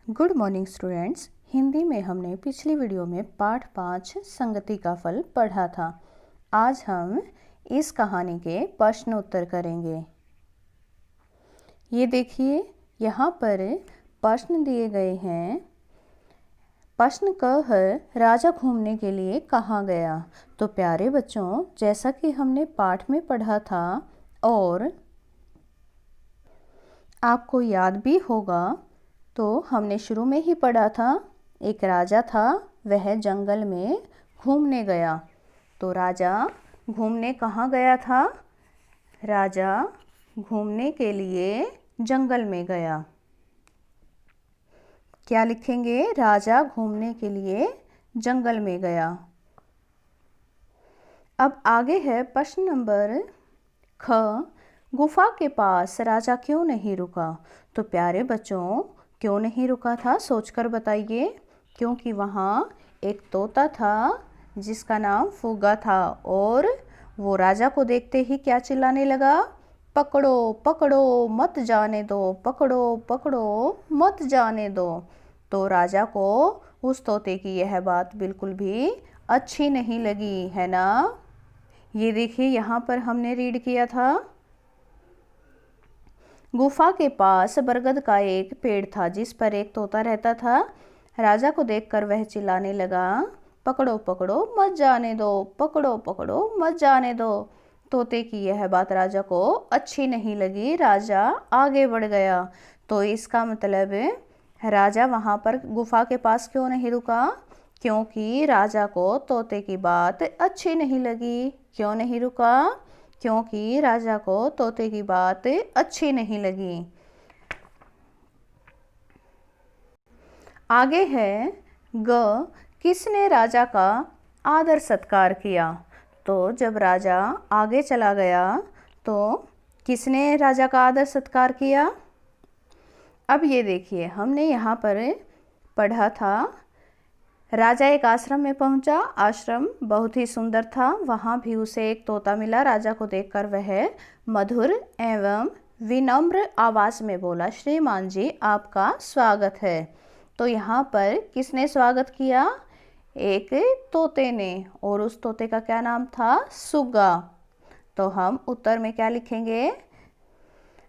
Good morning students. Hindi में हमने पिछली वीडियो में पाठ 5 संगति का फल पढ़ा था। आज हम इस कहानी के प्रश्न उत्तर करेंगे। ये देखिए, यहाँ पर प्रश्न दिए गए हैं। प्रश्न क है, राजा घूमने के लिए कहाँ गया। तो प्यारे बच्चों, जैसा कि हमने पाठ में पढ़ा था और आपको याद भी होगा, तो हमने शुरू में ही पढ़ा था, एक राजा था, वह जंगल में घूमने गया। तो राजा घूमने कहाँ गया था? राजा घूमने के लिए जंगल में गया। क्या लिखेंगे? राजा घूमने के लिए जंगल में गया। अब आगे है प्रश्न नंबर ख, गुफा के पास राजा क्यों नहीं रुका। तो प्यारे बच्चों, क्यों नहीं रुका था सोचकर बताइए। क्योंकि वहाँ एक तोता था जिसका नाम फुग्गा था, और वो राजा को देखते ही क्या चिल्लाने लगा? पकड़ो पकड़ो मत जाने दो, पकड़ो पकड़ो मत जाने दो। तो राजा को उस तोते की यह बात बिल्कुल भी अच्छी नहीं लगी, है ना। ये देखिए, यहाँ पर हमने रीड किया था, गुफा के पास बरगद का एक पेड़ था जिस पर एक तोता रहता था। राजा को देखकर वह चिल्लाने लगा, पकड़ो पकड़ो मत जाने दो, पकड़ो पकड़ो मत जाने दो। तोते की यह बात राजा को अच्छी नहीं लगी। राजा आगे बढ़ गया। तो इसका मतलब राजा वहाँ पर गुफा के पास क्यों नहीं रुका? क्योंकि राजा को तोते की बात अच्छी नहीं लगी। क्यों नहीं रुका? क्योंकि राजा को तोते की बात अच्छी नहीं लगी। आगे है ग, किसने राजा का आदर सत्कार किया। तो जब राजा आगे चला गया तो किसने राजा का आदर सत्कार किया? अब ये देखिए, हमने यहाँ पर पढ़ा था, राजा एक आश्रम में पहुंचा। आश्रम बहुत ही सुंदर था। वहाँ भी उसे एक तोता मिला। राजा को देखकर वह मधुर एवं विनम्र आवाज़ में बोला, श्रीमान जी आपका स्वागत है। तो यहाँ पर किसने स्वागत किया? एक तोते ने, और उस तोते का क्या नाम था? सुग्गा। तो हम उत्तर में क्या लिखेंगे?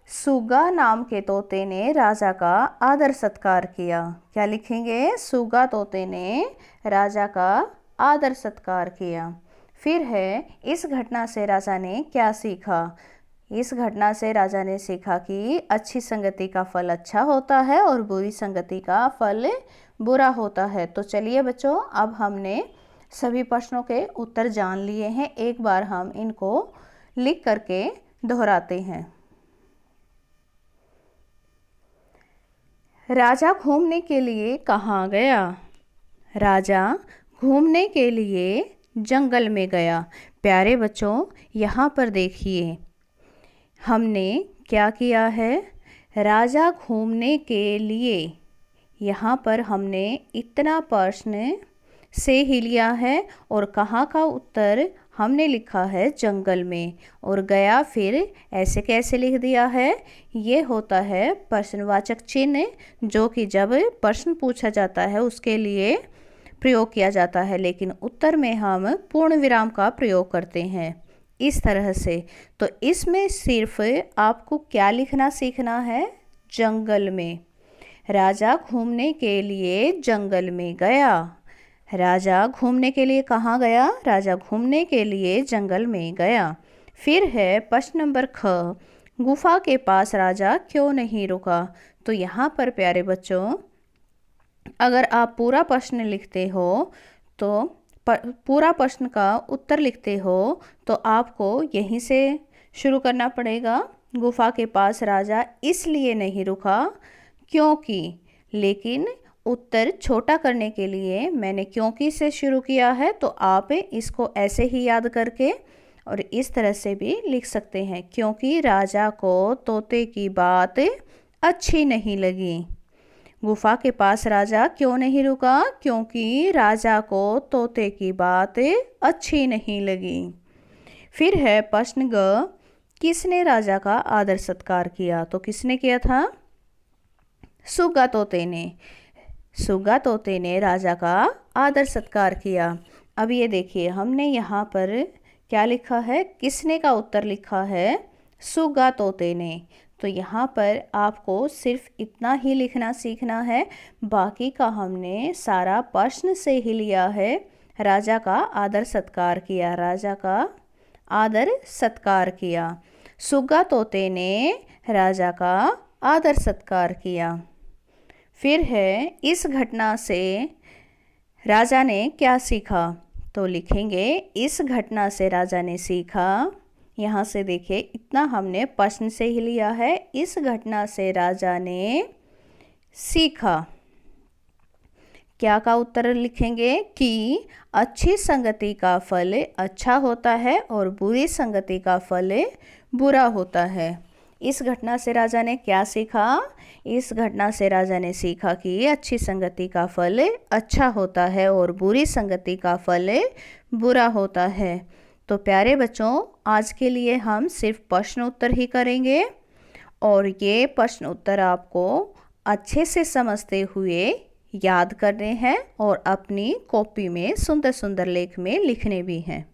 सुग्गा नाम के तोते ने राजा का आदर सत्कार किया। क्या लिखेंगे? सुग्गा तोते ने राजा का आदर सत्कार किया। फिर है, इस घटना से राजा ने क्या सीखा। इस घटना से राजा ने सीखा कि अच्छी संगति का फल अच्छा होता है और बुरी संगति का फल बुरा होता है। तो चलिए बच्चों, अब हमने सभी प्रश्नों के उत्तर जान लिए हैं। एक बार हम इनको लिख करके दोहराते हैं। राजा घूमने के लिए कहाँ गया? राजा घूमने के लिए जंगल में गया। प्यारे बच्चों, यहाँ पर देखिए, हमने क्या किया है? राजा घूमने के लिए, यहाँ पर हमने इतना प्रश्न से ही लिया है, और कहाँ का उत्तर हमने लिखा है जंगल में, और गया फिर ऐसे कैसे लिख दिया है? ये होता है प्रश्नवाचक चिन्ह, जो कि जब प्रश्न पूछा जाता है उसके लिए प्रयोग किया जाता है, लेकिन उत्तर में हम पूर्ण विराम का प्रयोग करते हैं इस तरह से। तो इसमें सिर्फ आपको क्या लिखना सीखना है? जंगल में। राजा घूमने के लिए जंगल में गया। राजा घूमने के लिए कहाँ गया? राजा घूमने के लिए जंगल में गया। फिर है प्रश्न नंबर ख, गुफा के पास राजा क्यों नहीं रुका। तो यहाँ पर प्यारे बच्चों, अगर आप पूरा प्रश्न लिखते हो, तो पूरा प्रश्न का उत्तर लिखते हो, तो आपको यहीं से शुरू करना पड़ेगा। गुफा के पास राजा इसलिए नहीं रुका क्योंकि, लेकिन उत्तर छोटा करने के लिए मैंने क्योंकि से शुरू किया है। तो आप इसको ऐसे ही याद करके और इस तरह से भी लिख सकते हैं, क्योंकि राजा को तोते की बात अच्छी नहीं लगी। गुफा के पास राजा क्यों नहीं रुका? क्योंकि राजा को तोते की बात अच्छी नहीं लगी। फिर है प्रश्न ग, किसने राजा का आदर सत्कार किया। तो किसने किया था? सुग्गा तोते ने। सुग्गा तोते ने राजा का आदर सत्कार किया। अब ये देखिए, हमने यहाँ पर क्या लिखा है, किसने का उत्तर लिखा है, सुग्गा तोते ने। तो यहाँ पर आपको सिर्फ इतना ही लिखना सीखना है, बाकी का हमने सारा प्रश्न से ही लिया है। राजा का आदर सत्कार किया, राजा का आदर सत्कार किया। सुग्गा तोते ने राजा का आदर सत्कार किया। फिर है, इस घटना से राजा ने क्या सीखा। तो लिखेंगे, इस घटना से राजा ने सीखा। यहाँ से देखिए, इतना हमने प्रश्न से ही लिया है। इस घटना से राजा ने सीखा। क्या का उत्तर लिखेंगे कि अच्छी संगति का फल अच्छा होता है और बुरी संगति का फल बुरा होता है। इस घटना से राजा ने क्या सीखा। इस घटना से राजा ने सीखा कि अच्छी संगति का फल अच्छा होता है और बुरी संगति का फल बुरा होता है। तो प्यारे बच्चों, आज के लिए हम सिर्फ प्रश्न उत्तर ही करेंगे और ये प्रश्न उत्तर आपको अच्छे से समझते हुए याद करने हैं और अपनी कॉपी में सुंदर सुंदर लेख में लिखने भी हैं।